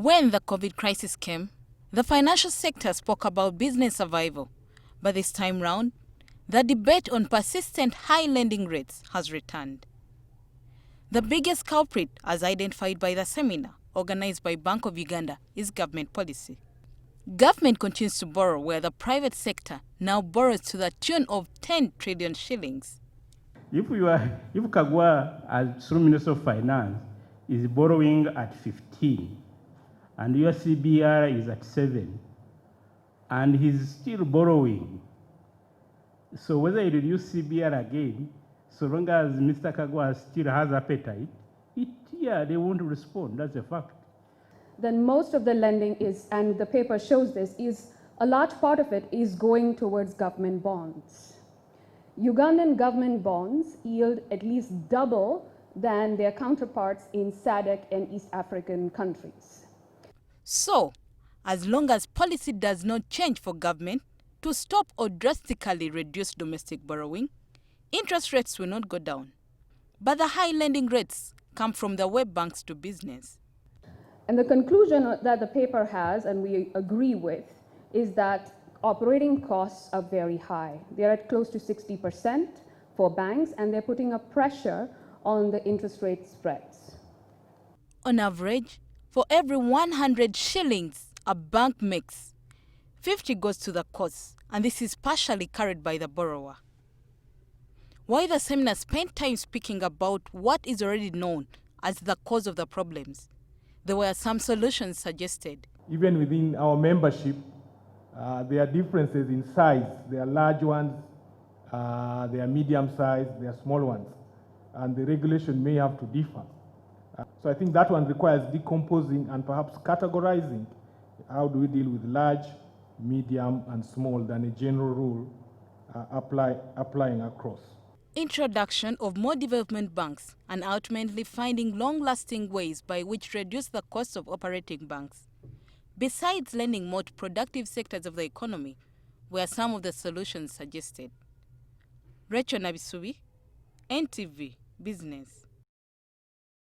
When the COVID crisis came, the financial sector spoke about business survival. But this time round, the debate on persistent high lending rates has returned. The biggest culprit, as identified by the seminar organized by Bank of Uganda, is government policy. Government continues to borrow where the private sector now borrows to the tune of 10 trillion shillings. If Kagwa, as through Minister of Finance, is borrowing at 15, and your CBR is at 7, and he's still borrowing. So whether you reduce CBR again, so long as Mr. Kagwa still has appetite, they won't respond. That's a fact. Then most of the lending is, and the paper shows this, is a large part of it is going towards government bonds. Ugandan government bonds yield at least double than their counterparts in SADC and East African countries. So, as long as policy does not change for government to stop or drastically reduce domestic borrowing, interest rates will not go down. But the high lending rates come from the way banks do business. And the conclusion that the paper has, and we agree with, is that operating costs are very high. They're at close to 60% for banks, and they're putting a pressure on the interest rate spreads. On average, for every 100 shillings a bank makes, 50 goes to the cost, and this is partially carried by the borrower. While the seminar spent time speaking about what is already known as the cause of the problems, there were some solutions suggested. Even within our membership, there are differences in size. There are large ones, there are medium size, there are small ones, and the regulation may have to differ. So I think that one requires decomposing and perhaps categorizing. How do we deal with large, medium, and small than a general rule applying across? Introduction of more development banks and ultimately finding long-lasting ways by which to reduce the cost of operating banks, besides lending more to productive sectors of the economy, were some of the solutions suggested. Rachel Nabisubi, NTV Business.